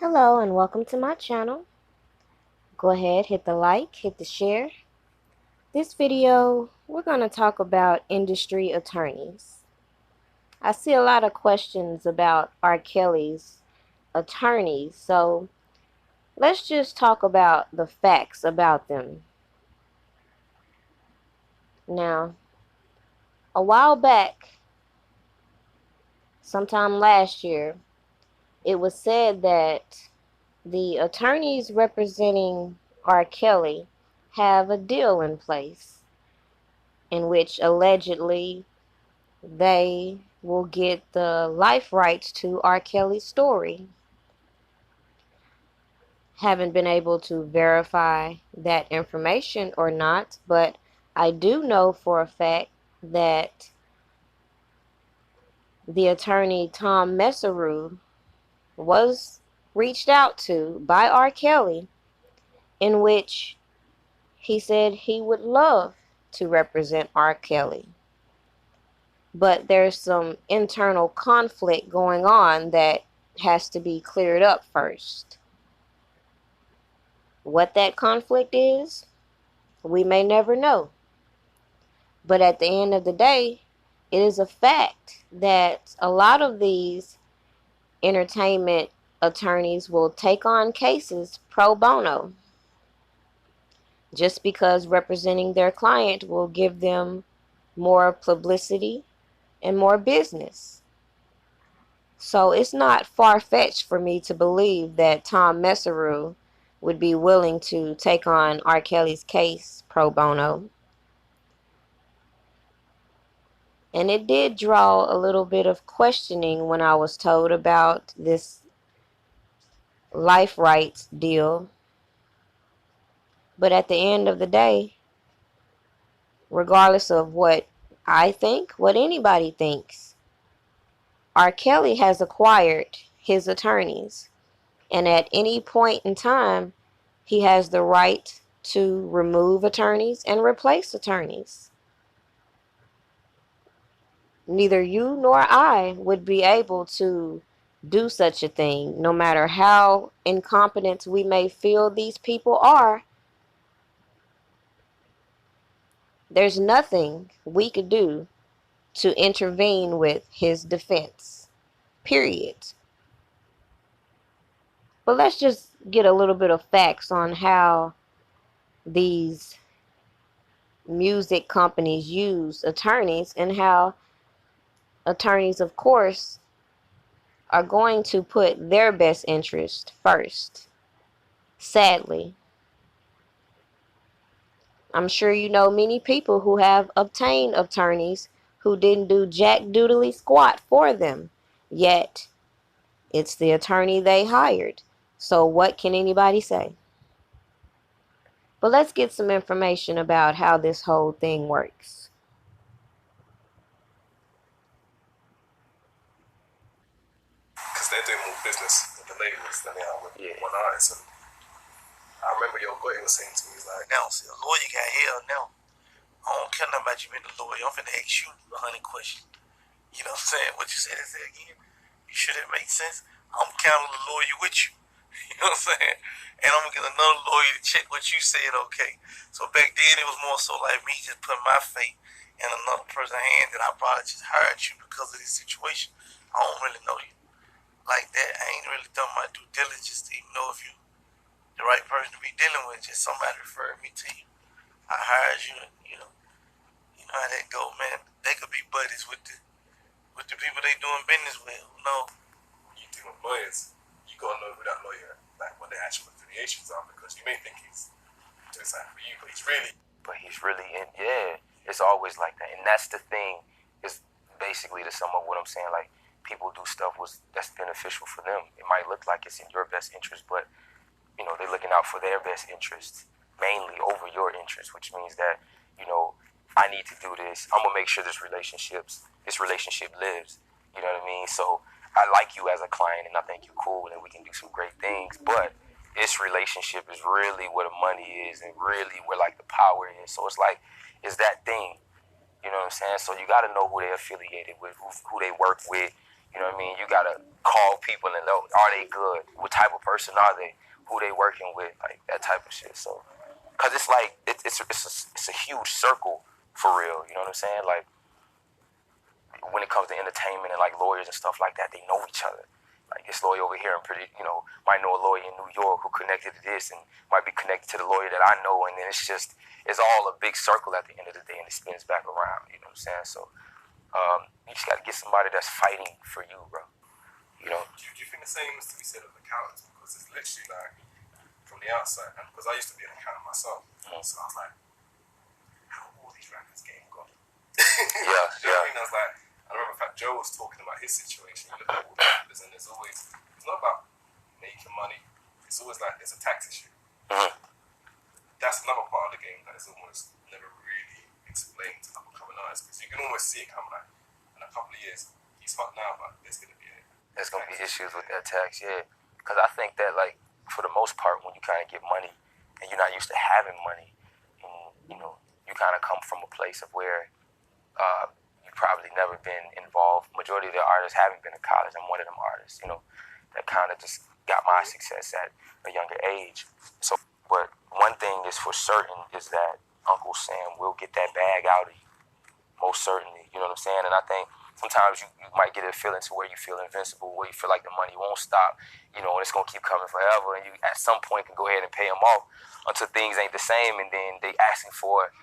Hello and welcome to my channel. Go ahead, hit the like, hit the share. This video, we're going to talk about industry attorneys. I see a lot of questions about R. Kelly's attorneys, so let's just talk about the facts about them. Now, a while back, sometime last year, it was said that the attorneys representing R. Kelly have a deal in place in which allegedly they will get the life rights to R. Kelly's story. Haven't been able to verify that information or not, but I do know for a fact that the attorney Tom Messereau was reached out to by R. Kelly, in which he said he would love to represent R. Kelly. But there's some internal conflict going on that has to be cleared up first. What that conflict is, we may never know. But at the end of the day, it is a fact that a lot of these entertainment attorneys will take on cases pro bono just because representing their client will give them more publicity and more business. So it's not far-fetched for me to believe that Tom Messereau would be willing to take on R. Kelly's case pro bono. And it did draw a little bit of questioning when I was told about this life rights deal. But at the end of the day, regardless of what I think, what anybody thinks, R. Kelly has acquired his attorneys. And at any point in time, he has the right to remove attorneys and replace attorneys. Neither you nor I would be able to do such a thing, no matter how incompetent we may feel these people are. There's nothing we could do to intervene with his defense, period. But let's just get a little bit of facts on how these music companies use attorneys and how attorneys, of course, are going to put their best interest first. Sadly, I'm sure you know many people who have obtained attorneys who didn't do jack doodly squat for them, yet it's the attorney they hired. So what can anybody say? But let's get some information about how this whole thing works. Because they're doing more business with the labels than they are with one artist. And I remember your boy was saying to me, he's like, now, see, a lawyer got hell now. I don't care nothing about you being a lawyer. I'm finna ask you 100 questions. You know what I'm saying? What you said again? You sure that makes sense? I'm counting the lawyer with you. You know what I'm saying? And I'm gonna get another lawyer to check what you said, okay? So back then it was more so like me just putting my faith in another person's hand that I probably just hired you because of this situation. I don't really know you like that. I ain't really done my due diligence to even know if you the right person to be dealing with. Just somebody referred me to you. I hired you, and you know how that go, man. They could be buddies with the people they doing business with. No, when you deal with lawyers, you gotta know who that lawyer, like what their actual affiliations are, because you may think he's doing something for you, but he's really in. Yeah, it's always like that, and that's the thing. Is basically to sum up what I'm saying. Like, people do stuff that's beneficial for them. It might look like it's in your best interest, but they're looking out for their best interests mainly over your interests, which means that I need to do this. I'm gonna make sure this relationship lives. You know what I mean? So I like you as a client, and I think you're cool, and we can do some great things. But this relationship is really where the money is, and really where like the power is. So it's like, it's that thing. You know what I'm saying? So you got to know who they're affiliated with, who they work with. You know what I mean? You gotta call people and know, are they good? What type of person are they? Who they working with? Like that type of shit. So, cause it's like it's a huge circle for real. You know what I'm saying? Like when it comes to entertainment and like lawyers and stuff like that, they know each other. Like this lawyer over here, might know a lawyer in New York who connected to this and might be connected to the lawyer that I know, and then it's all a big circle at the end of the day, and it spins back around. You know what I'm saying? So you just got to get somebody that's fighting for you, bro. You know? Do you think the same is to be said of accountants? Because it's literally like from the outside, and because I used to be an accountant myself, so I was like, how are all these rappers getting gone? You know what I mean? I was like, I remember in fact Joe was talking about his situation. You look at all the rappers, and it's not about making money. It's always like there's a tax issue. That's another part of the game that is almost never really explained to up-and-coming artists, because you can almost see it coming like in a couple of years. He's hot now, but there's going to be issues with that tax, yeah. Because I think that, like, for the most part, when you kind of get money and you're not used to having money, and, you kind of come from a place of where you've probably never been involved. Majority of the artists haven't been to college. I'm one of them artists, that kind of just got my success at a younger age. So, but one thing is for certain is that Uncle Sam will get that bag out of you, most certainly. You know what I'm saying? And I think sometimes you might get a feeling to where you feel invincible, where you feel like the money won't stop, and it's going to keep coming forever. And you, at some point, can go ahead and pay them off until things ain't the same. And then they asking for,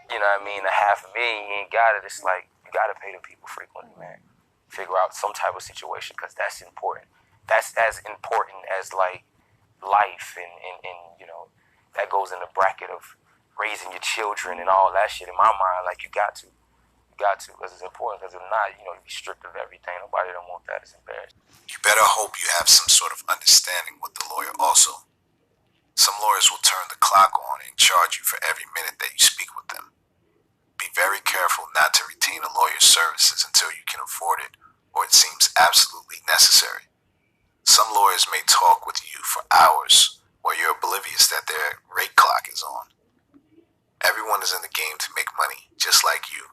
$500,000, you ain't got it. It's like, you got to pay the people frequently, man. Figure out some type of situation, because that's important. That's as important as, like, life and that goes in the bracket of raising your children and all that shit. In my mind, like, you got to, because it's important. Because if not, you be stripped of everything. Nobody don't want that. It's embarrassing. You better hope you have some sort of understanding with the lawyer also. Some lawyers will turn the clock on and charge you for every minute that you speak with them. Be very careful not to retain a lawyer's services until you can afford it, or it seems absolutely necessary. Some lawyers may talk with you for hours, while you're oblivious that their rate clock is on. Everyone is in the game to make money, just like you.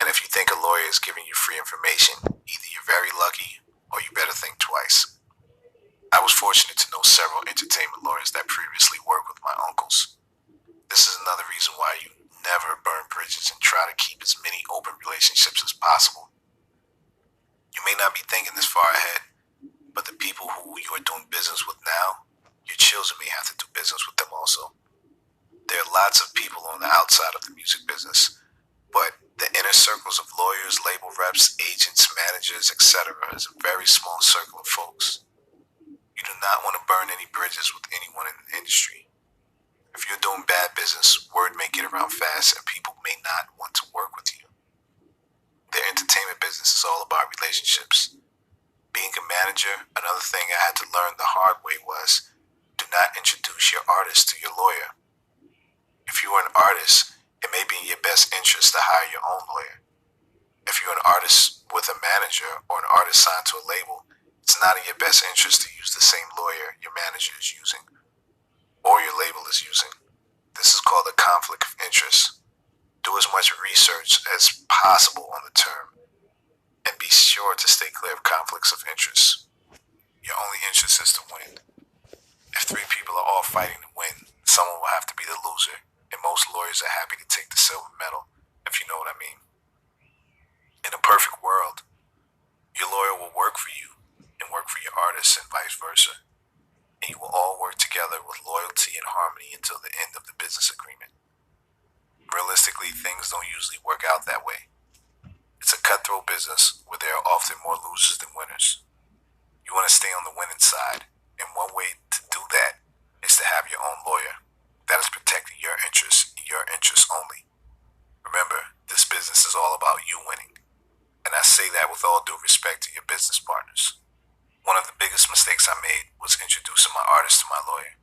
And if you think a lawyer is giving you free information, either you're very lucky or you better think twice. I was fortunate to know several entertainment lawyers that previously worked with my uncles. This is another reason why you never burn bridges and try to keep as many open relationships as possible. You may not be thinking this far ahead, but the people who you are doing business with now, your children may have to do business with them also. There are lots of people on the outside of the music business, but the inner circles of lawyers, label reps, agents, managers, etc. is a very small circle of folks. You do not want to burn any bridges with anyone in the industry. If you're doing bad business, word may get around fast and people may not want to work with you. The entertainment business is all about relationships. Being a manager, another thing I had to learn the hard way was, do not introduce your artist to your lawyer. If you are an artist, it may be in your best interest to hire your own lawyer. If you're an artist with a manager or an artist signed to a label, it's not in your best interest to use the same lawyer your manager is using or your label is using. This is called a conflict of interest. Do as much research as possible on the term and be sure to stay clear of conflicts of interest. Your only interest is to win. If 3 people are all fighting to win, someone will have to be the loser, and most lawyers are happy to take the silver medal, if you know what I mean. In a perfect world, your lawyer will work for you and work for your artists and vice versa, and you will all work together with loyalty and harmony until the end of the business agreement. Realistically, things don't usually work out that way. It's a cutthroat business where there are often more losers than winners. You want to stay on the winning side, and one way to do that is to have your own lawyer that is protecting your interests and your interests only. Remember, this business is all about you winning, and I say that with all due respect to your business partners. One of the biggest mistakes I made was introducing my artist to my lawyer.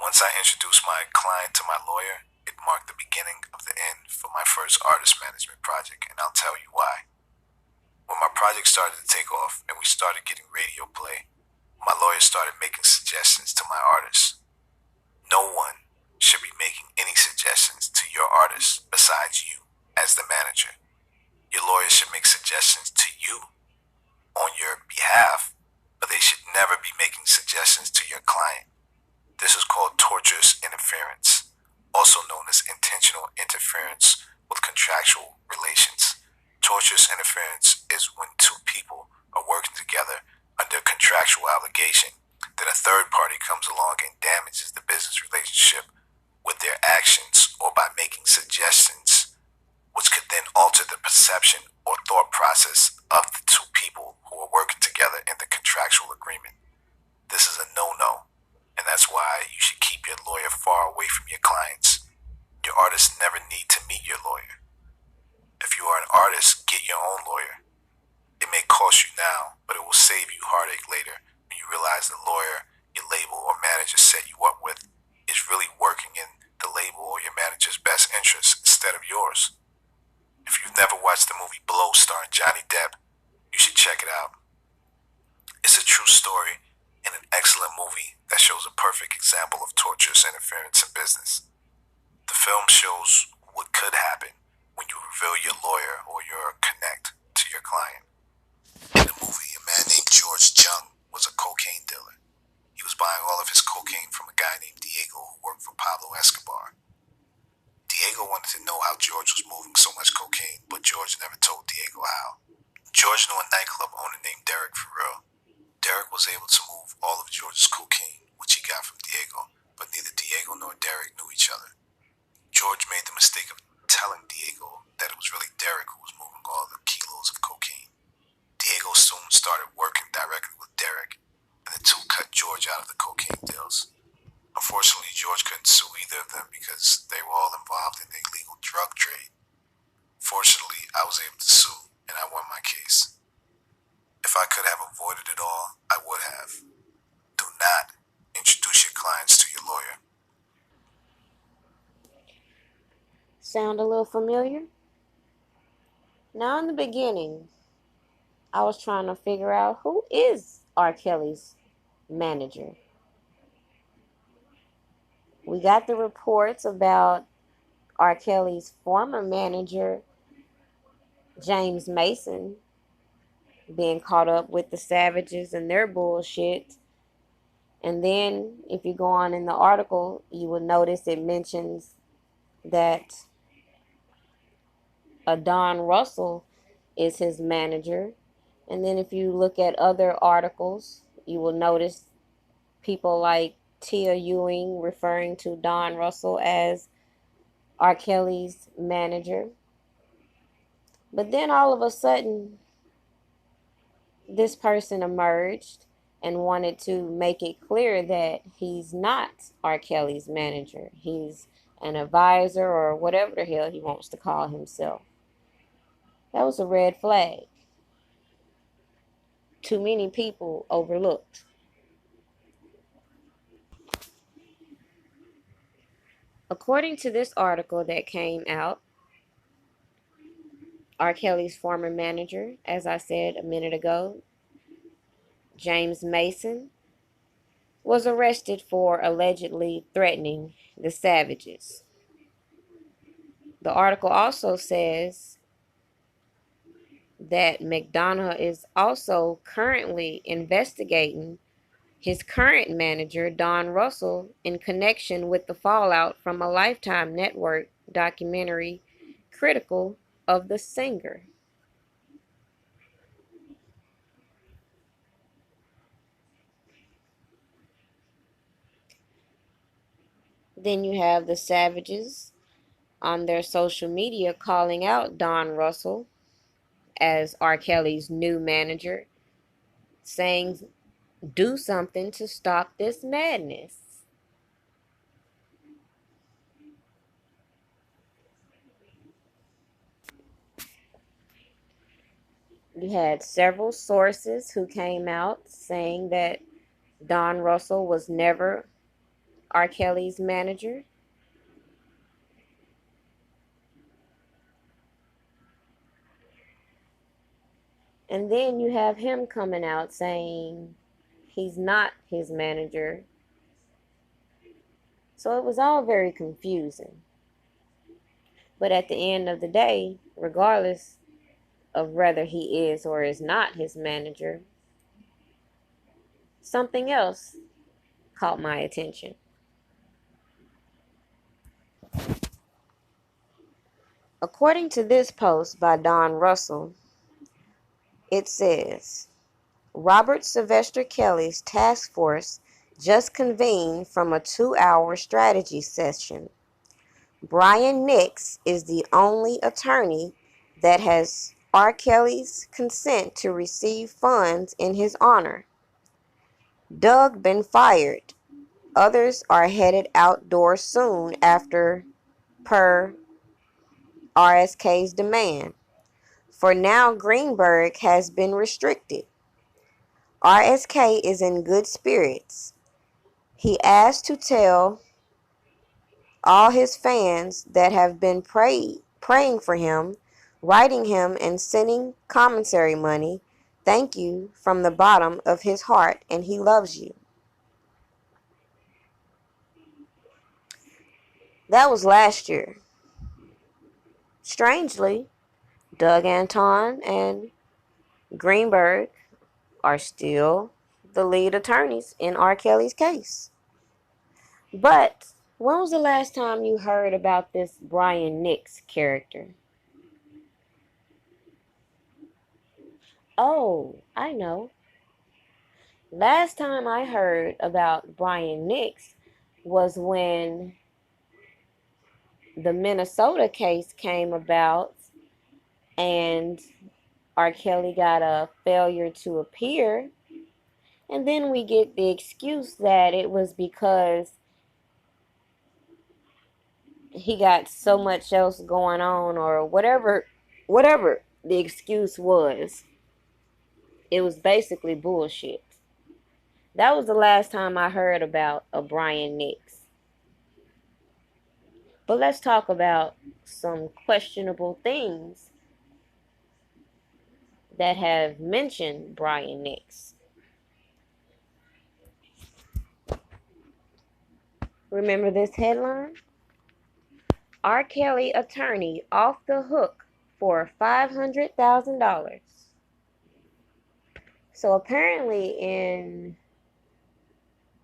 Once I introduced my client to my lawyer, it marked the beginning of the end for my first artist management project, and I'll tell you why. When my project started to take off and we started getting radio play, my lawyer started making suggestions to my artists. No one should be making any suggestions to your artist besides you as the manager. Your lawyer should make suggestions to you on your behalf, but they should never be making suggestions to your client. This is called tortious interference, also known as intentional interference with contractual relations. Tortious interference is when two people are working together under contractual obligation, then a third party comes along and damages the business relationship with their actions or by making suggestions, which could then alter the perception or thought process of the two people who are working together in the contractual agreement. This is a no-no, and that's why you should keep your lawyer far away from your clients. Your artists never need to meet your lawyer. If you are an artist, get your own lawyer. It may cost you now, but it will save you heartache later when you realize the lawyer your label or manager set you up with is really working in the label or your manager's best interests instead of yours. If you've never watched the movie Blow starring Johnny Depp, you should check it out. It's a true story and an excellent movie that shows a perfect example of torturous interference in business. The film shows what could happen when you reveal your lawyer or your connect to your client. In the movie, a man named George Jung was a cocaine dealer. He was buying all of his cocaine from a guy named Diego who worked for Pablo Escobar. Diego wanted to know how George was moving so much cocaine, but George never told Diego how. George knew a nightclub owner named Derek Farrell. Derek was able to move all of George's cocaine, which he got from Diego, but neither Diego nor Derek knew each other. George made the mistake of telling Diego that it was really Derek who was moving all the kilos of cocaine. Diego soon started working directly with Derek, and the two cut George out of the cocaine deals. Unfortunately, George couldn't sue either of them because they were all involved in the illegal drug trade. Fortunately, I was able to sue, and I won my case. If I could have avoided it all, I would have. Do not introduce your clients to your lawyer. Sound a little familiar? Now, in the beginning, I was trying to figure out who is R. Kelly's manager. We got the reports about R. Kelly's former manager, James Mason, being caught up with the Savages and their bullshit. And then, if you go on in the article, you will notice it mentions that a Don Russell is his manager. And then if you look at other articles, you will notice people like Tia Ewing referring to Don Russell as R. Kelly's manager. But then all of a sudden, this person emerged and wanted to make it clear that he's not R. Kelly's manager. He's an advisor or whatever the hell he wants to call himself. That was a red flag. Too many people overlooked. According to this article that came out, R. Kelly's former manager, as I said a minute ago, James Mason, was arrested for allegedly threatening the Savages. The article also says that McDonough is also currently investigating his current manager, Don Russell, in connection with the fallout from a Lifetime Network documentary critical of the singer. Then you have the Savages on their social media calling out Don Russell as R. Kelly's new manager, saying, "Do something to stop this madness." You had several sources who came out saying that Don Russell was never R. Kelly's manager. And then you have him coming out saying he's not his manager. So it was all very confusing. But at the end of the day, regardless, of whether he is or is not his manager, something else caught my attention. According to this post by Don Russell, it says, Robert Sylvester Kelly's task force just convened from a 2-hour strategy session. Brian Nix is the only attorney that has R. Kelly's consent to receive funds in his honor. Doug been fired. Others are headed outdoors soon after per RSK's demand. For now, Greenberg has been restricted. RSK is in good spirits. He asked to tell all his fans that have been praying for him, writing him and sending commissary money, thank you from the bottom of his heart, and he loves you. That was last year. Strangely, Doug Anton and Greenberg are still the lead attorneys in R. Kelly's case. But when was the last time you heard about this Brian Nix character? Oh, I know. Last time I heard about Brian Nix was when the Minnesota case came about and R. Kelly got a failure to appear. And then we get the excuse that it was because he got so much else going on, or whatever the excuse was. It was basically bullshit. That was the last time I heard about a Brian Nix. But let's talk about some questionable things that have mentioned Brian Nix. Remember this headline? R. Kelly attorney off the hook for $500,000. So apparently in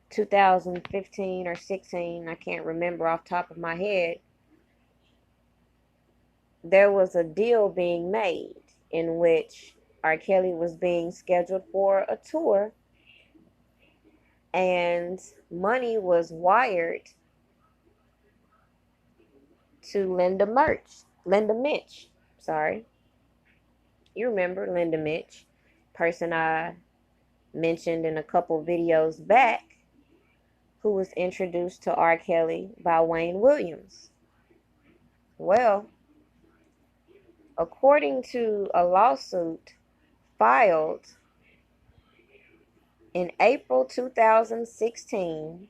2015 or 16, I can't remember off the top of my head, there was a deal being made in which R. Kelly was being scheduled for a tour and money was wired to Linda Mitch. Sorry. You remember Linda Mitch, person I mentioned in a couple videos back, who was introduced to R. Kelly by Wayne Williams. Well, according to a lawsuit filed in April 2016,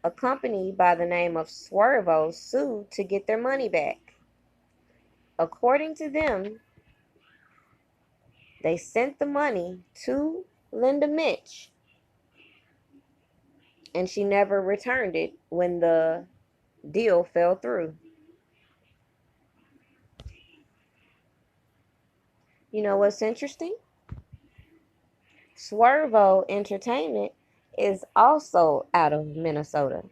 a company by the name of Swervo sued to get their money back. According to them, they sent the money to Linda Mitch, and she never returned it when the deal fell through. You know what's interesting? Swervo Entertainment is also out of Minnesota.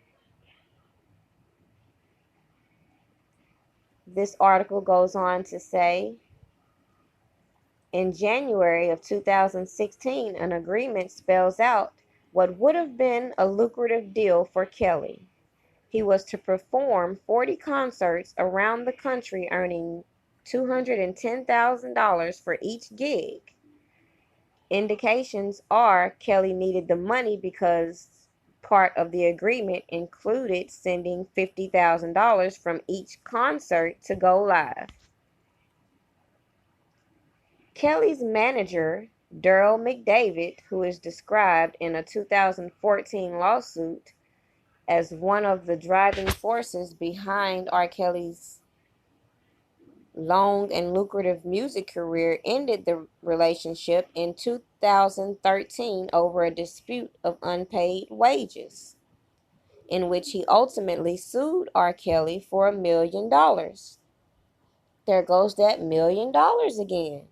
This article goes on to say, in January of 2016, an agreement spells out what would have been a lucrative deal for Kelly. He was to perform 40 concerts around the country, earning $210,000 for each gig. Indications are Kelly needed the money because part of the agreement included sending $50,000 from each concert to go live. Kelly's manager, Daryl McDavid, who is described in a 2014 lawsuit as one of the driving forces behind R. Kelly's long and lucrative music career, ended the relationship in 2013 over a dispute of unpaid wages, in which he ultimately sued R. Kelly for $1 million. There goes that $1 million again.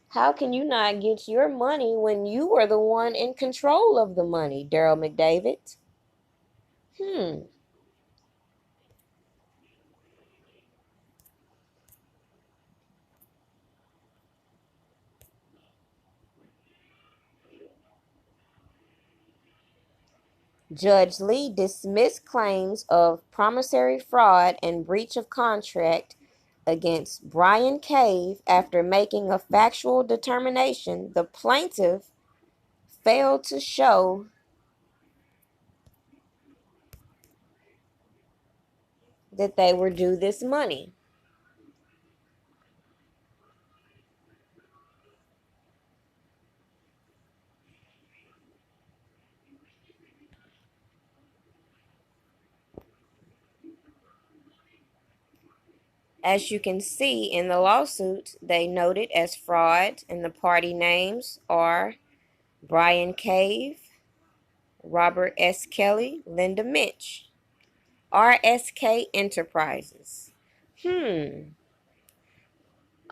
How can you not get your money when you were the one in control of the money, Daryl McDavid? Judge Lee dismissed claims of promissory fraud and breach of contract against Brian Cave after making a factual determination the plaintiff failed to show that they were due this money. As you can see in the lawsuit, they noted as fraud, and the party names are Brian Cave, Robert S. Kelly, Linda Mitch, RSK Enterprises.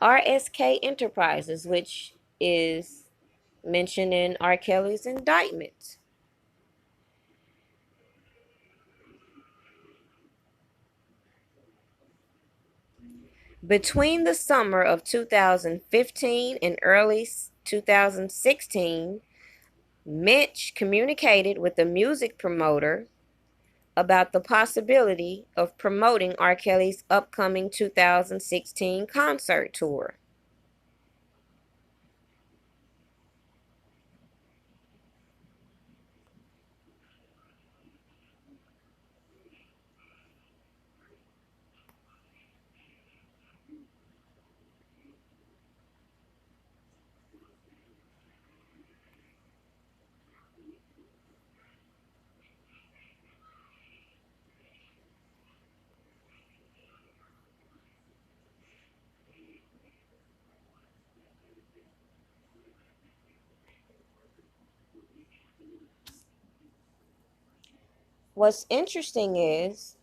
RSK Enterprises, which is mentioned in R. Kelly's indictment. Between the summer of 2015 and early 2016, Mitch communicated with the music promoter about the possibility of promoting R. Kelly's upcoming 2016 concert tour. What's interesting is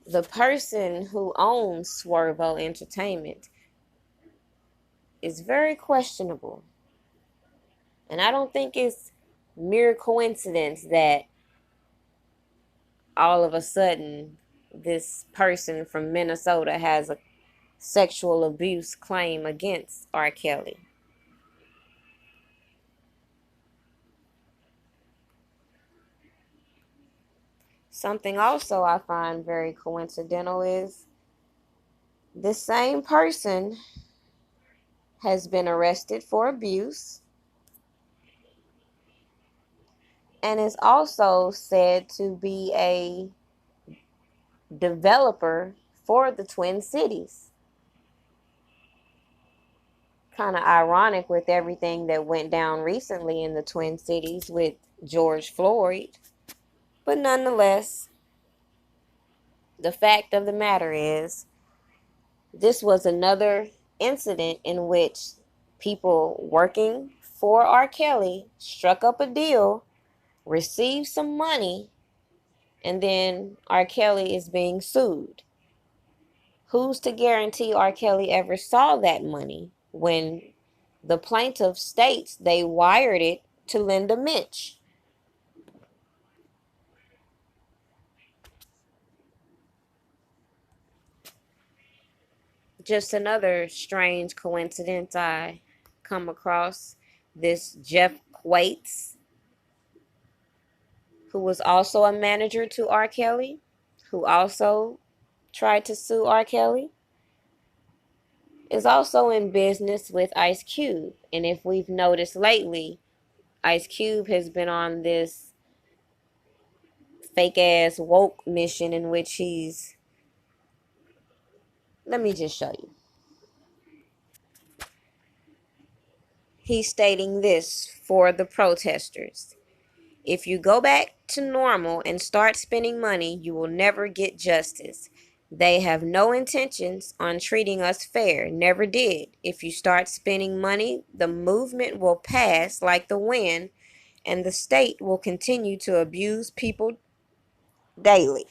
the person who owns Swervo Entertainment is very questionable. And I don't think it's mere coincidence that all of a sudden this person from Minnesota has a sexual abuse claim against R. Kelly. Something also I find very coincidental is this same person has been arrested for abuse and is also said to be a developer for the Twin Cities. Kind of ironic with everything that went down recently in the Twin Cities with George Floyd. But nonetheless, the fact of the matter is, this was another incident in which people working for R. Kelly struck up a deal, received some money, and then R. Kelly is being sued. Who's to guarantee R. Kelly ever saw that money when the plaintiff states they wired it to Linda Mitch? Just another strange coincidence I come across. This Jeff Quates, who was also a manager to R. Kelly, who also tried to sue R. Kelly, is also in business with Ice Cube. And if we've noticed lately, Ice Cube has been on this fake ass woke mission in which let me just show you. He's stating this for the protesters. If you go back to normal and start spending money, you will never get justice. They have no intentions on treating us fair, never did. If you start spending money, the movement will pass like the wind, and the state will continue to abuse people daily.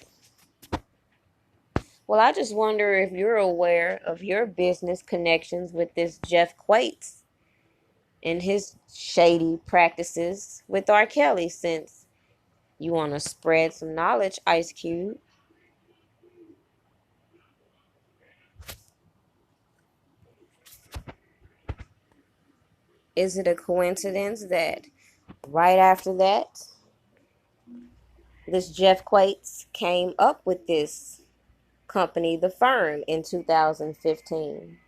Well, I just wonder if you're aware of your business connections with this Jeff Quates and his shady practices with R. Kelly, since you want to spread some knowledge, Ice Cube. Is it a coincidence that right after that, this Jeff Quates came up with this company, The Firm, in 2015?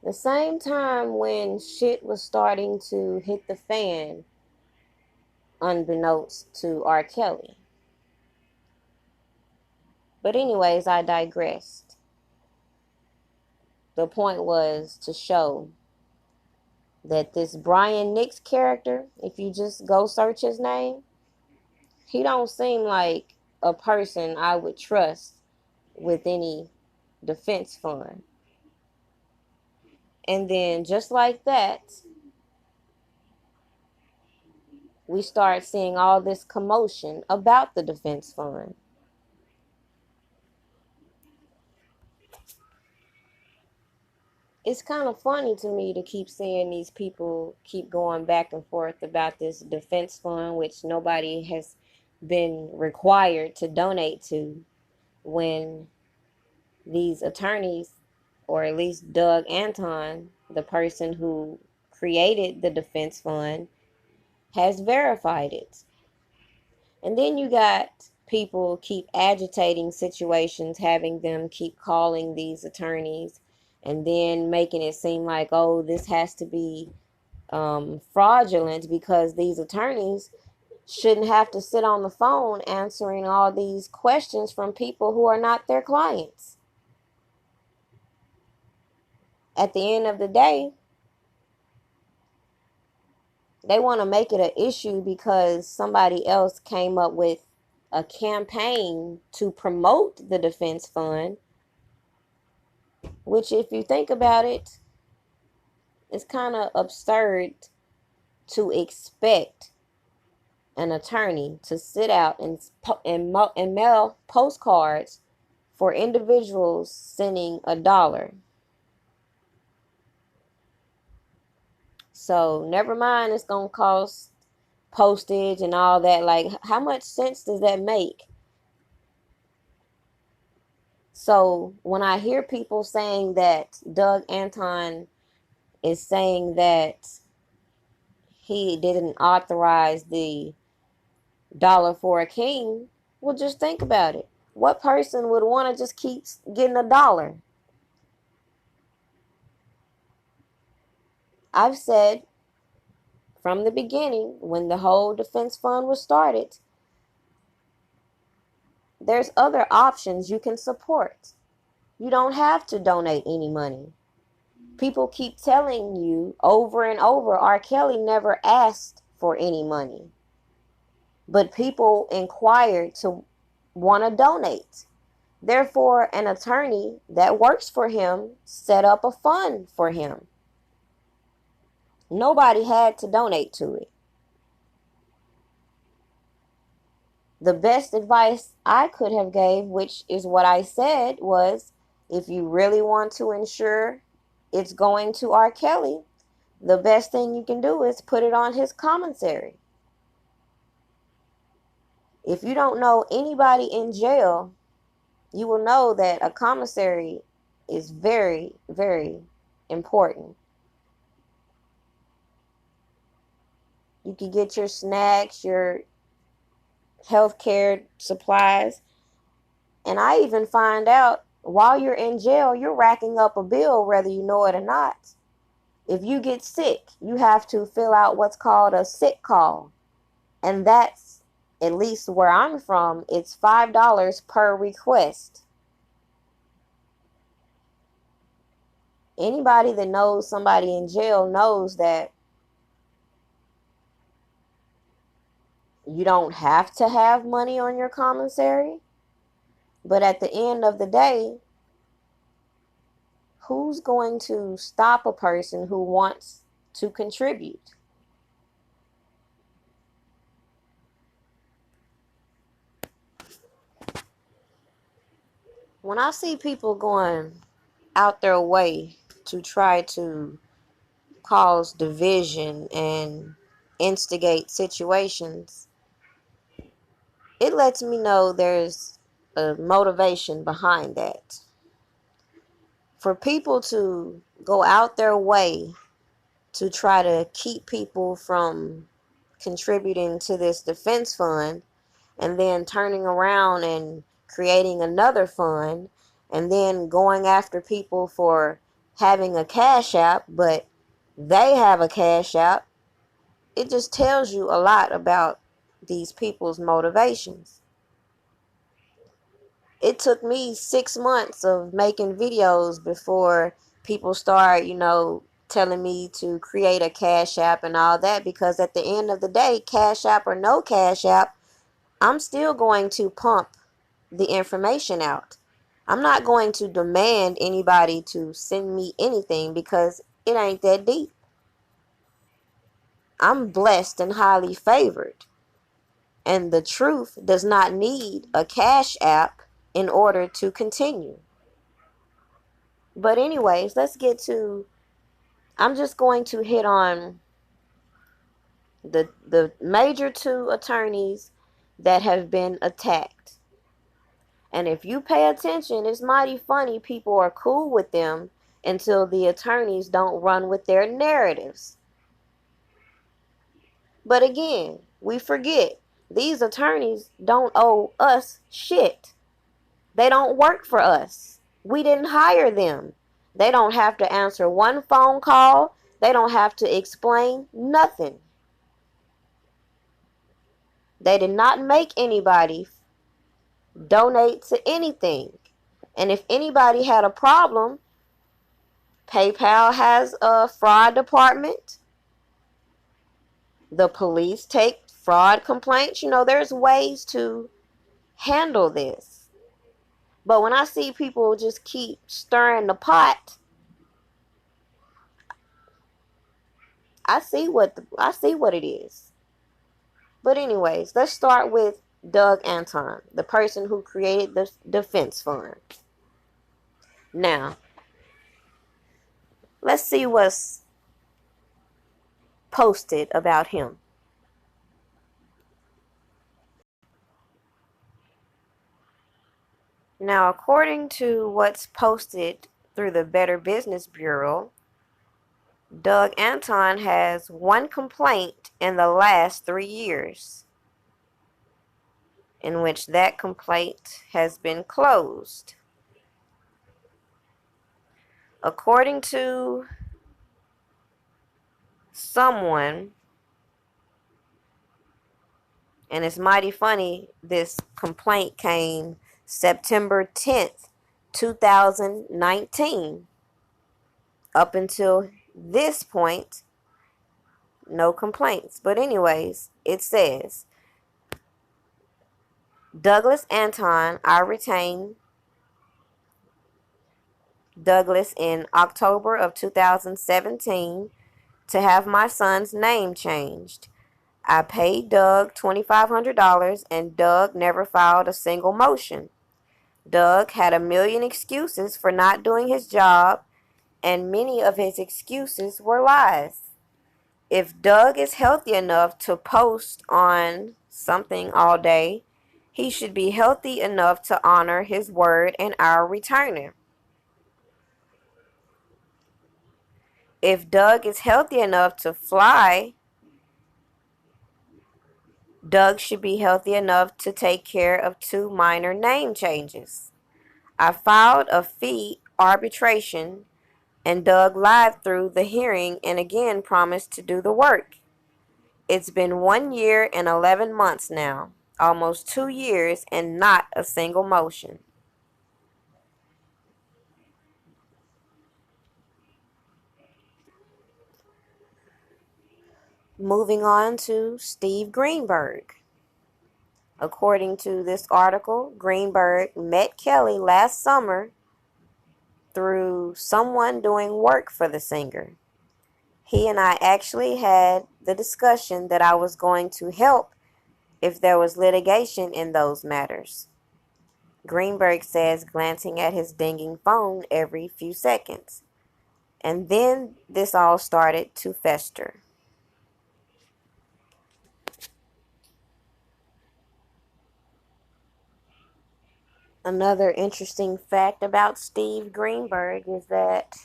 The same time when shit was starting to hit the fan, unbeknownst to R. Kelly. But anyways, I digressed. The point was to show that this Brian Nix character, if you just go search his name, he don't seem like a person I would trust with any defense fund. And then just like that, we start seeing all this commotion about the defense fund. It's kind of funny to me to keep seeing these people keep going back and forth about this defense fund, which nobody has been required to donate to, when these attorneys, or at least Doug Anton, the person who created the defense fund, has verified it. And then you got people keep agitating situations, having them keep calling these attorneys and then making it seem like, oh, this has to be fraudulent because these attorneys shouldn't have to sit on the phone answering all these questions from people who are not their clients. At the end of the day, they want to make it an issue because somebody else came up with a campaign to promote the defense fund, which, if you think about it, it's kind of absurd to expect an attorney to sit out and mail postcards for individuals sending $1. So never mind, it's gonna cost postage and all that. Like, how much sense does that make? So when I hear people saying that Doug Anton is saying that he didn't authorize the dollar for a king, well, just think about it. What person would want to just keep getting $1? I've said from the beginning, when the whole defense fund was started, there's other options you can support. You don't have to donate any money. People keep telling you over and over, R. Kelly never asked for any money. But people inquired to want to donate. Therefore, an attorney that works for him set up a fund for him. Nobody had to donate to it. The best advice I could have gave, which is what I said, was if you really want to ensure it's going to R. Kelly, the best thing you can do is put it on his commissary. If you don't know anybody in jail, you will know that a commissary is very, very important. You can get your snacks, your healthcare supplies. And I even find out while you're in jail, you're racking up a bill whether you know it or not. If you get sick, you have to fill out what's called a sick call. And that's, at least where I'm from, it's $5 per request. Anybody that knows somebody in jail knows that you don't have to have money on your commissary. But at the end of the day, who's going to stop a person who wants to contribute? When I see people going out their way to try to cause division and instigate situations, it lets me know there's a motivation behind that. For people to go out their way to try to keep people from contributing to this defense fund and then turning around and creating another fund and then going after people for having a cash app, but they have a cash app, it just tells you a lot about these people's motivations. It took me 6 months of making videos before people start, telling me to create a cash app and all that, because at the end of the day, cash app or no cash app, I'm still going to pump the information out. I'm not going to demand anybody to send me anything because it ain't that deep. I'm blessed and highly favored. And the truth does not need a cash app in order to continue. But anyways, I'm just going to hit on the major two attorneys that have been attacked. And if you pay attention, it's mighty funny people are cool with them until the attorneys don't run with their narratives. But again, we forget, these attorneys don't owe us shit. They don't work for us. We didn't hire them. They don't have to answer one phone call. They don't have to explain nothing. They did not make anybody donate to anything. And if anybody had a problem, PayPal has a fraud department. The police take fraud complaints. There's ways to handle this. But when I see people just keep stirring the pot, I see what it is. But anyways, let's start with Doug Anton, the person who created the defense fund. Now, let's see what's posted about him. Now, according to what's posted through the Better Business Bureau, Doug Anton has one complaint in the last 3 years, in which that complaint has been closed. According to someone, and it's mighty funny, this complaint came September 10th, 2019. Up until this point, no complaints. But anyways, it says, Douglas Anton, I retained Douglas in October of 2017 to have my son's name changed. I paid Doug $2,500 and Doug never filed a single motion. Doug had a million excuses for not doing his job, and many of his excuses were lies. If Doug is healthy enough to post on something all day, he should be healthy enough to honor his word and our returner. If Doug is healthy enough to fly, Doug should be healthy enough to take care of 2 minor name changes. I filed a fee arbitration, and Doug lied through the hearing and again promised to do the work. It's been 1 year and 11 months now, almost 2 years, and not a single motion. Moving on to Steve Greenberg. According to this article, Greenberg met Kelly last summer through someone doing work for the singer. He and I actually had the discussion that I was going to help if there was litigation in those matters. Greenberg says, glancing at his dinging phone every few seconds. And then this all started to fester. Another interesting fact about Steve Greenberg is that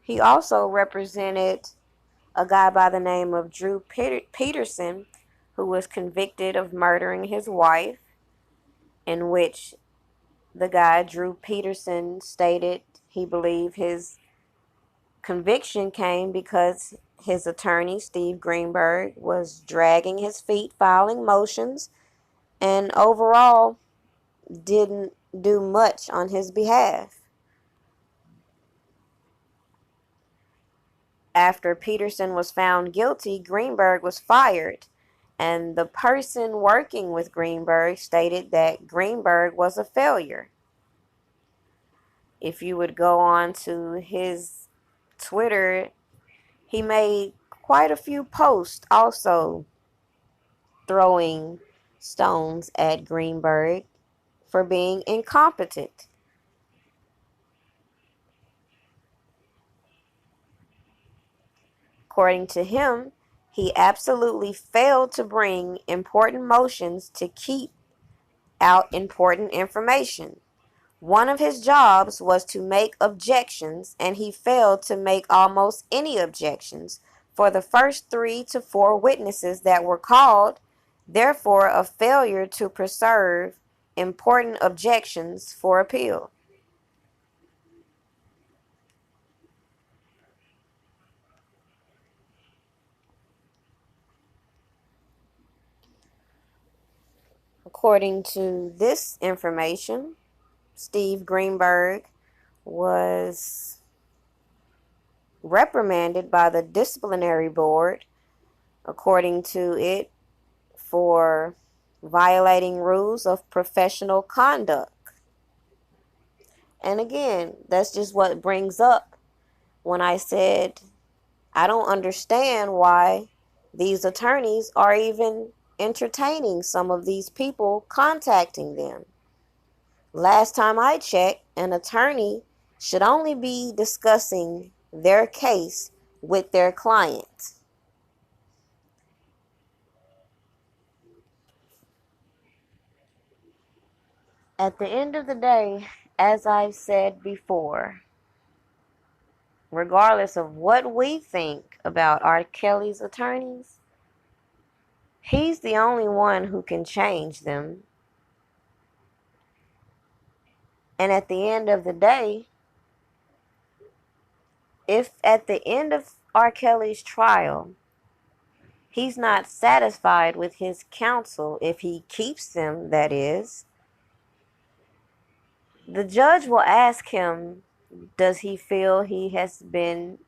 he also represented a guy by the name of Drew Peterson, who was convicted of murdering his wife, in which the guy, Drew Peterson, stated he believed his conviction came because his attorney, Steve Greenberg, was dragging his feet, filing motions, and overall didn't do much on his behalf. After Peterson was found guilty, Greenberg was fired, and the person working with Greenberg stated that Greenberg was a failure. If you would go on to his Twitter, he made quite a few posts also throwing stones at Greenberg for being incompetent. According to him, he absolutely failed to bring important motions to keep out important information. One of his jobs was to make objections, and he failed to make almost any objections for the first 3 to 4 witnesses that were called, therefore a failure to preserve important objections for appeal. According to this information, Steve Greenberg was reprimanded by the disciplinary board, according to it, for violating rules of professional conduct. And again, that's just what brings up when I said I don't understand why these attorneys are even entertaining some of these people contacting them. Last time I checked, an attorney should only be discussing their case with their client. At the end of the day, as I've said before, regardless of what we think about R. Kelly's attorneys, he's the only one who can change them. And at the end of the day, if at the end of R. Kelly's trial, he's not satisfied with his counsel, if he keeps them, that is, the judge will ask him, does he feel he has been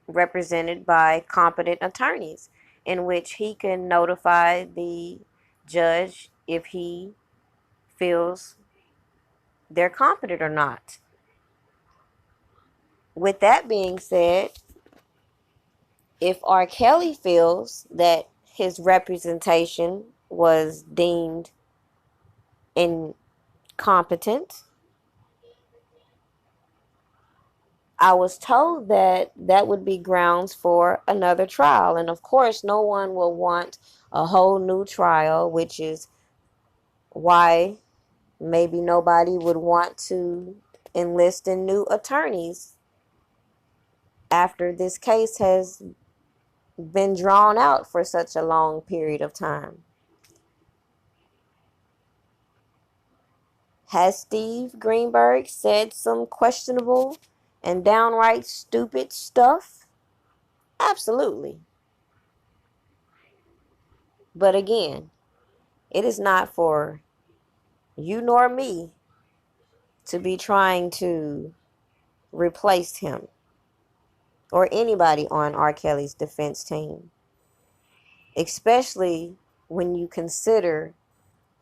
represented by competent attorneys, in which he can notify the judge if he feels they're competent or not. With that being said, if R. Kelly feels that his representation was deemed incompetent, I was told that that would be grounds for another trial. And of course, no one will want a whole new trial, which is why maybe nobody would want to enlist in new attorneys after this case has been drawn out for such a long period of time. Has Steve Greenberg said some questionable and downright stupid stuff? Absolutely. But again, it is not for you nor me to be trying to replace him or anybody on R. Kelly's defense team, especially when you consider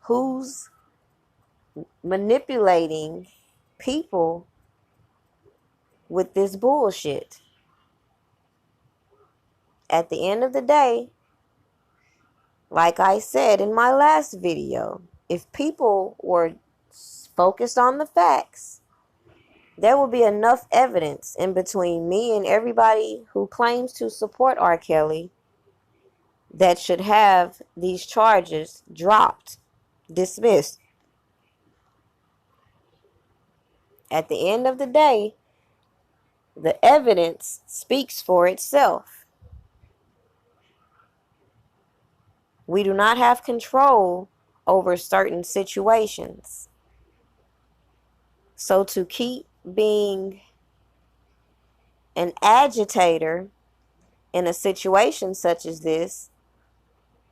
who's manipulating people with this bullshit. At the end of the day, like I said in my last video, if people were focused on the facts, there will be enough evidence in between me and everybody who claims to support R. Kelly that should have these charges dropped, dismissed. At the end of the day, the evidence speaks for itself. We do not have control over certain situations. So to keep being an agitator in a situation such as this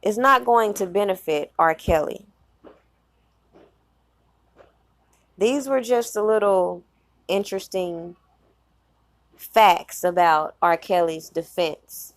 is not going to benefit R. Kelly. These were just a little interesting facts about R. Kelly's defense.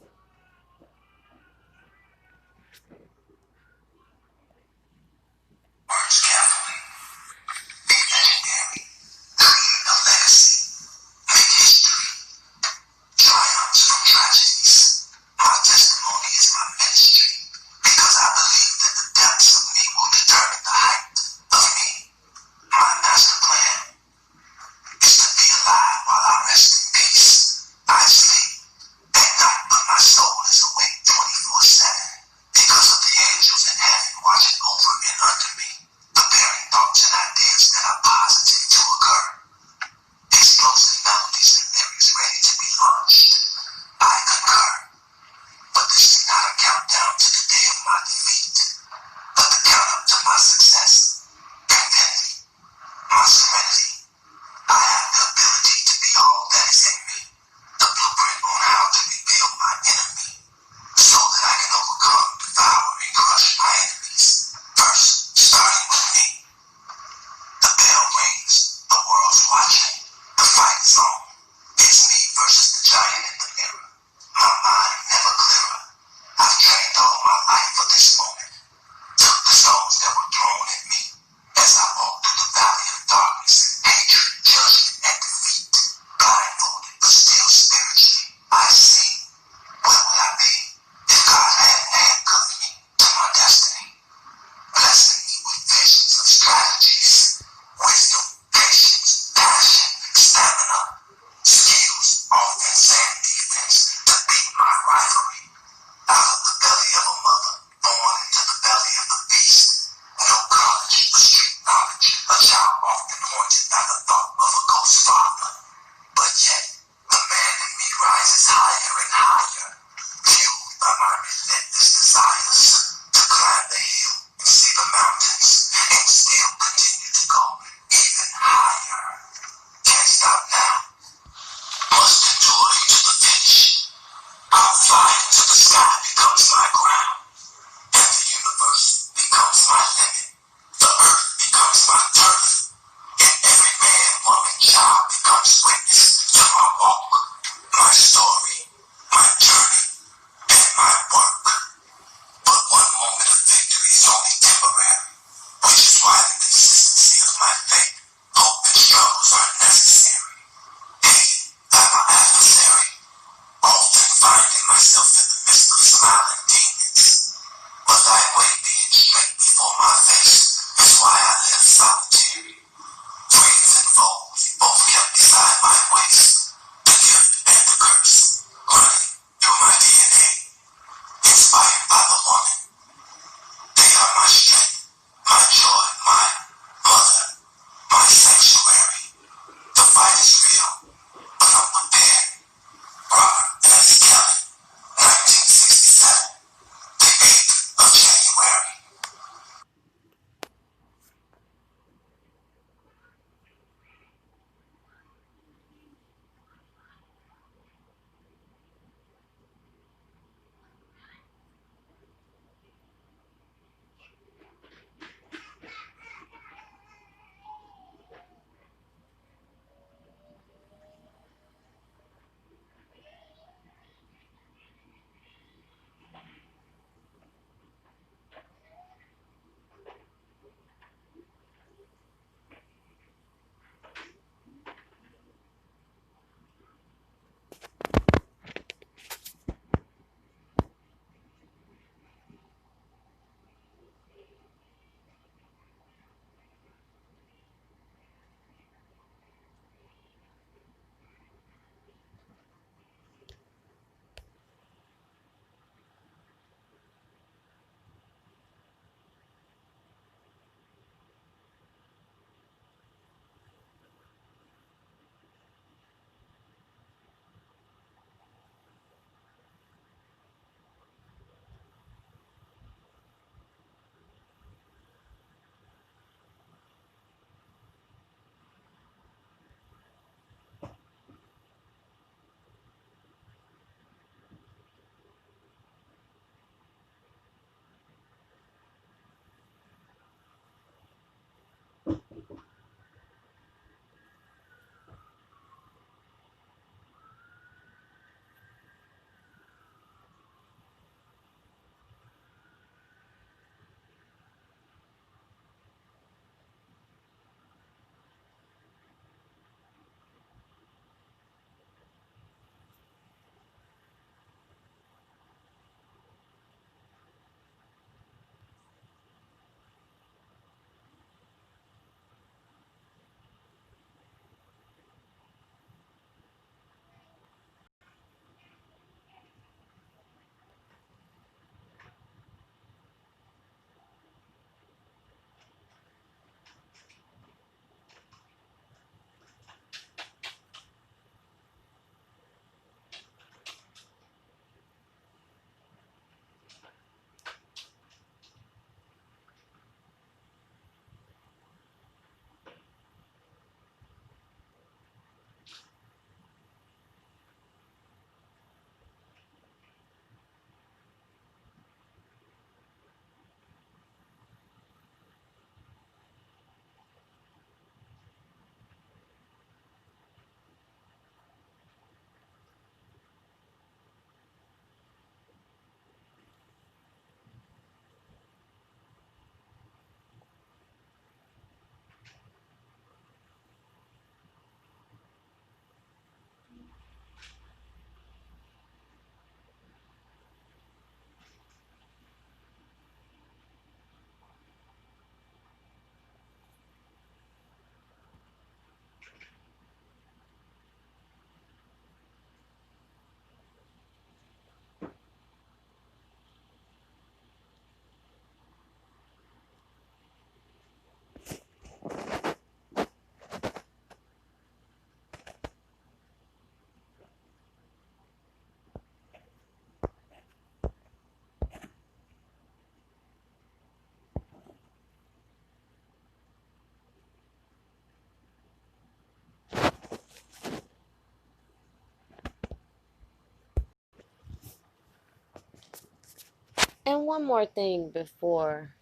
And one more thing before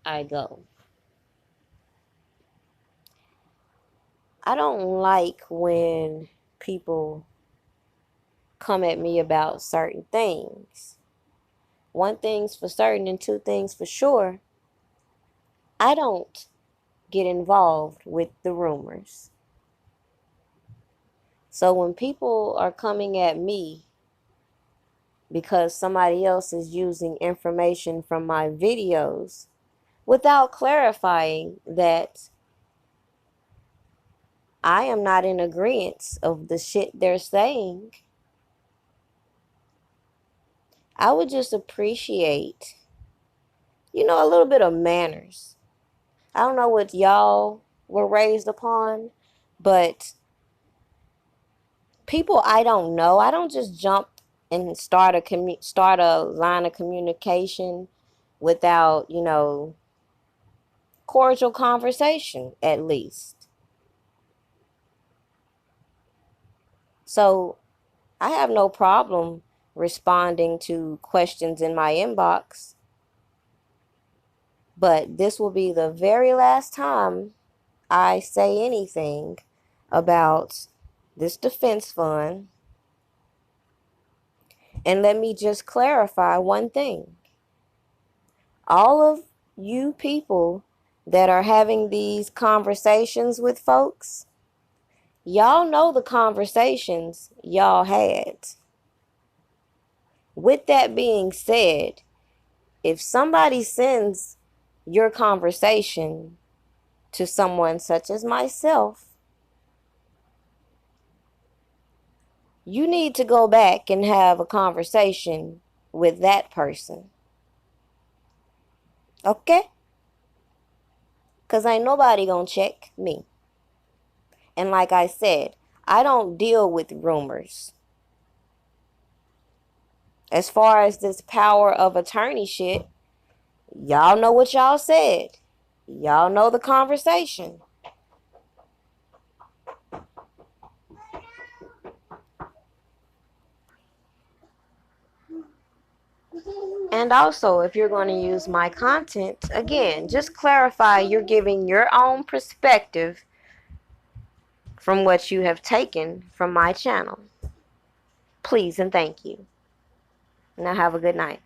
I go. I don't like when people come at me about certain things. One thing's for certain and two things for sure. I don't get involved with the rumors. So when people are coming at me because somebody else is using information from my videos without clarifying that I am not in agreement of the shit they're saying, I would just appreciate, a little bit of manners. I don't know what y'all were raised upon, but people I don't know, I don't just jump and start a line of communication without, cordial conversation at least. So I have no problem responding to questions in my inbox, but this will be the very last time I say anything about this defense fund. And let me just clarify one thing. All of you people that are having these conversations with folks, y'all know the conversations y'all had. With that being said, if somebody sends your conversation to someone such as myself, you need to go back and have a conversation with that person. Okay? Because ain't nobody gonna check me. And like I said, I don't deal with rumors. As far as this power of attorney shit, y'all know what y'all said. Y'all know the conversation. And also, if you're going to use my content, again, just clarify you're giving your own perspective from what you have taken from my channel. Please and thank you. Now have a good night.